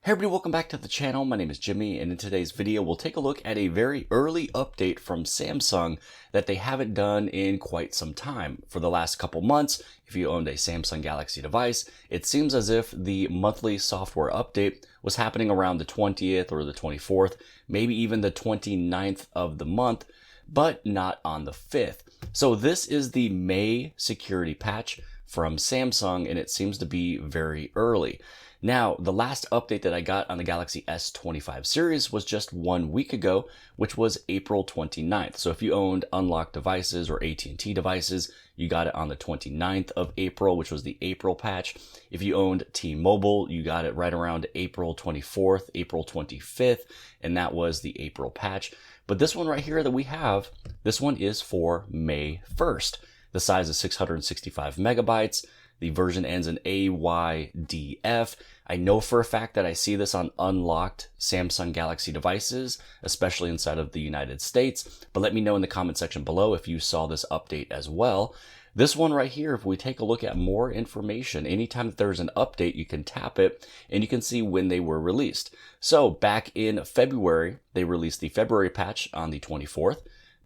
Hey everybody, welcome back to the channel. My name is Jimmy, and in today's video we'll take a look at a very early update from Samsung that they haven't done in quite some time. For the last couple months, if you owned a Samsung Galaxy device, it seems as if the monthly software update was happening around the 20th or the 24th, maybe even the 29th of the month, but not on the 5th. So this is the May security patch from Samsung, and it seems to be very early. Now, the last update that I got on the Galaxy S25 series was just 1 week ago, which was April 29th. So if you owned unlocked devices or AT&T devices, you got it on the 29th of April, which was the April patch. If you owned T-Mobile, you got it right around April 24th, April 25th, and that was the April patch. But this one right here that we have, this one is for May 1st. The size is 665 megabytes. The version ends in AYDF. I know for a fact that I see this on unlocked Samsung Galaxy devices, especially inside of the United States, but let me know in the comment section below if you saw this update as well. This one right here, if we take a look at more information, anytime that there's an update, you can tap it and you can see when they were released. So back in February, they released the February patch on the 24th.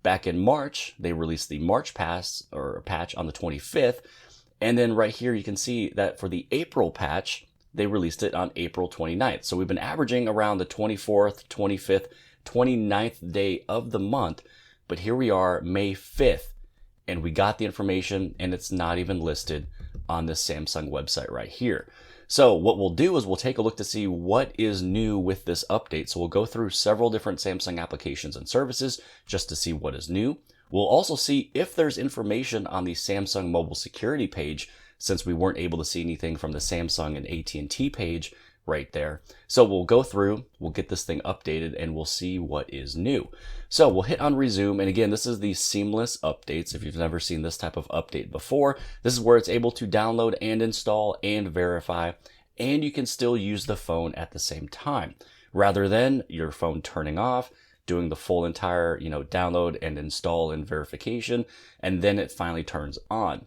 Back in March, they released the March patch on the 25th. And then right here, you can see that for the April patch, they released it on April 29th. So we've been averaging around the 24th, 25th, 29th day of the month. But here we are, May 5th, and we got the information, and it's not even listed on the Samsung website right here. So what we'll do is we'll take a look to see what is new with this update. So we'll go through several different Samsung applications and services just to see what is new. We'll also see if there's information on the Samsung mobile security page, since we weren't able to see anything from the Samsung and AT&T page right there. So we'll go through, we'll get this thing updated, and we'll see what is new. So we'll hit on resume, and again, this is the seamless updates. If you've never seen this type of update before, this is where it's able to download and install and verify, and you can still use the phone at the same time, rather than your phone turning off, doing the full entire, download and install and verification, and then it finally turns on.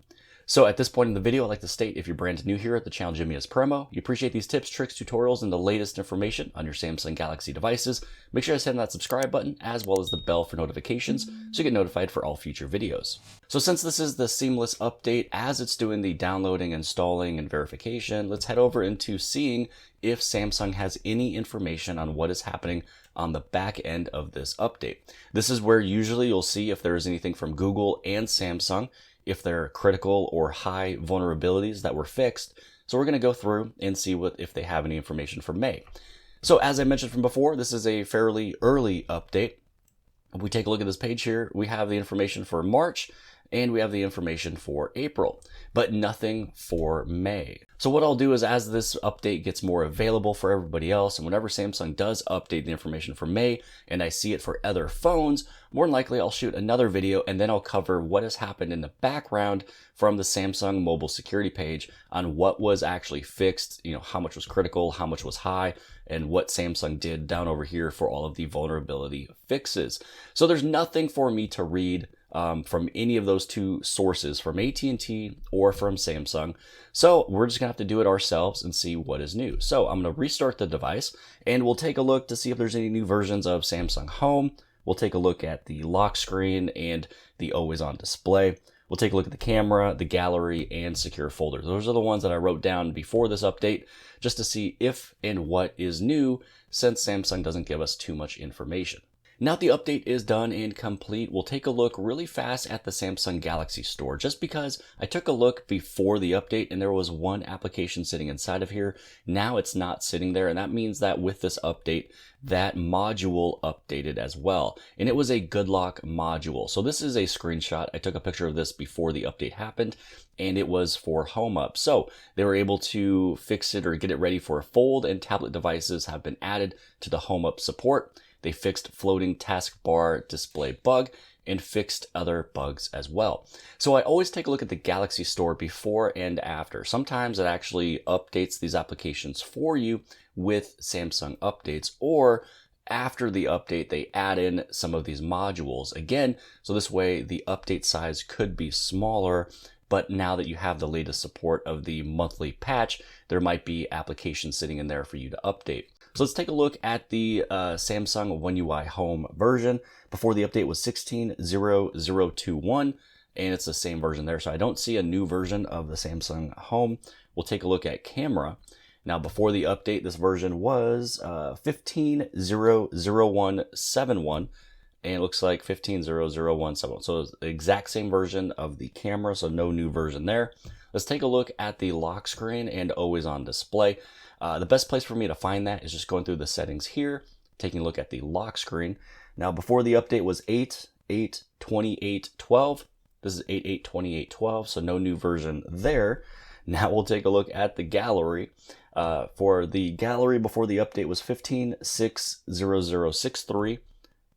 So at this point in the video, I'd like to state, if you're brand new here at the channel Jimmy as Promo, you appreciate these tips, tricks, tutorials, and the latest information on your Samsung Galaxy devices, make sure to hit that subscribe button as well as the bell for notifications so you get notified for all future videos. So since this is the seamless update, as it's doing the downloading, installing, and verification, let's head over into seeing if Samsung has any information on what is happening on the back end of this update. This is where usually you'll see if there is anything from Google and Samsung, if there are critical or high vulnerabilities that were fixed. So we're going to go through and see if they have any information for May. So as I mentioned from before, this is a fairly early update. If we take a look at this page here, we have the information for March and we have the information for April, but nothing for May. So what I'll do is, as this update gets more available for everybody else, and whenever Samsung does update the information for May and I see it for other phones, more than likely I'll shoot another video and then I'll cover what has happened in the background from the Samsung mobile security page on what was actually fixed, how much was critical, how much was high, and what Samsung did down over here for all of the vulnerability fixes. So there's nothing for me to read from any of those two sources, from AT&T or from Samsung. So we're just gonna have to do it ourselves and see what is new. So I'm gonna restart the device and we'll take a look to see if there's any new versions of Samsung Home. We'll take a look at the lock screen and the always on display. We'll take a look at the camera, the gallery, and secure folders. Those are the ones that I wrote down before this update just to see if and what is new, since Samsung doesn't give us too much information. Now that the update is done and complete, we'll take a look really fast at the Samsung Galaxy Store, just because I took a look before the update and there was one application sitting inside of here. Now it's not sitting there, and that means that with this update, that module updated as well. And it was a good lock module. So this is a screenshot. I took a picture of this before the update happened, and it was for Home Up. So they were able to fix it or get it ready for a fold, and tablet devices have been added to the Home Up support. They fixed floating taskbar display bug and fixed other bugs as well. So I always take a look at the Galaxy Store before and after. Sometimes it actually updates these applications for you with Samsung updates, or after the update, they add in some of these modules again. So this way the update size could be smaller, but now that you have the latest support of the monthly patch, there might be applications sitting in there for you to update. So let's take a look at the Samsung One UI Home version. Before the update was 16.0.021, and it's the same version there. So I don't see a new version of the Samsung Home. We'll take a look at camera. Now, before the update, this version was 15.0.0.171, and it looks like 15.0.0.171. So it's the exact same version of the camera, so no new version there. Let's take a look at the lock screen and always on display. The best place for me to find that is just going through the settings here, taking a look at the lock screen. Now, before the update was 8.8.28.12. This is 8.8.28.12, so no new version there. Now we'll take a look at the gallery. For the gallery, before the update was 15.6.0.0.63.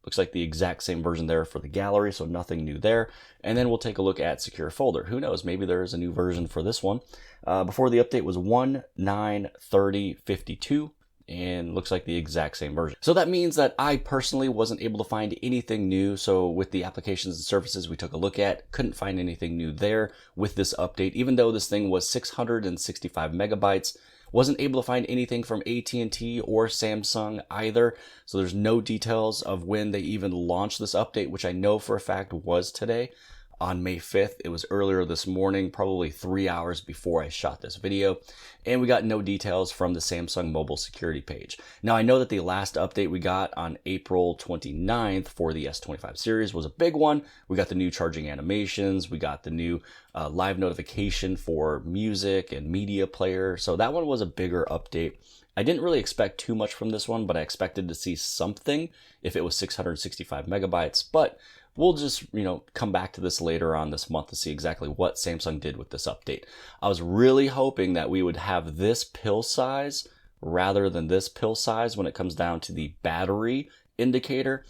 Looks like the exact same version there for the gallery, so nothing new there. And then we'll take a look at secure folder. Who knows, maybe there is a new version for this one. Before the update was 1.9.30.52. And looks like the exact same version. So that means that I personally wasn't able to find anything new. So with the applications and services we took a look at, couldn't find anything new there with this update, even though this thing was 665 megabytes. Wasn't able to find anything from AT&T or Samsung either. So there's no details of when they even launched this update, which I know for a fact was today on May 5th. It was earlier this morning, probably 3 hours before I shot this video. And we got no details from the Samsung mobile security page. Now, I know that the last update we got on April 29th for the S25 series was a big one. We got the new charging animations. We got the new live notification for music and media player. So that one was a bigger update. I didn't really expect too much from this one, but I expected to see something if it was 665 megabytes. But we'll just, come back to this later on this month to see exactly what Samsung did with this update. I was really hoping that we would have this pill size rather than this pill size when it comes down to the battery indicator.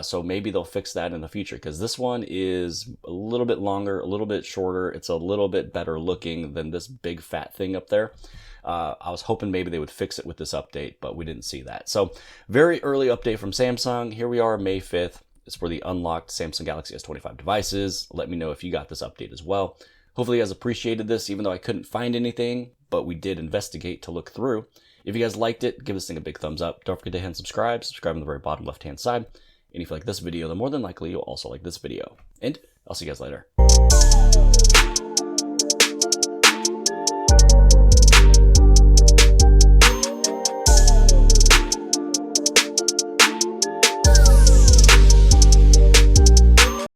So maybe they'll fix that in the future, because this one is a little bit longer, a little bit shorter. It's a little bit better looking than this big fat thing up there. I was hoping maybe they would fix it with this update, but we didn't see that. So very early update from Samsung. Here we are, May 5th. It's for the unlocked Samsung Galaxy S25 devices. Let me know if you got this update as well. Hopefully you guys appreciated this, even though I couldn't find anything, but we did investigate to look through. If you guys liked it, give this thing a big thumbs up. Don't forget to hit subscribe. Subscribe on the very bottom left-hand side. And if you like this video, then more than likely you'll also like this video. And I'll see you guys later.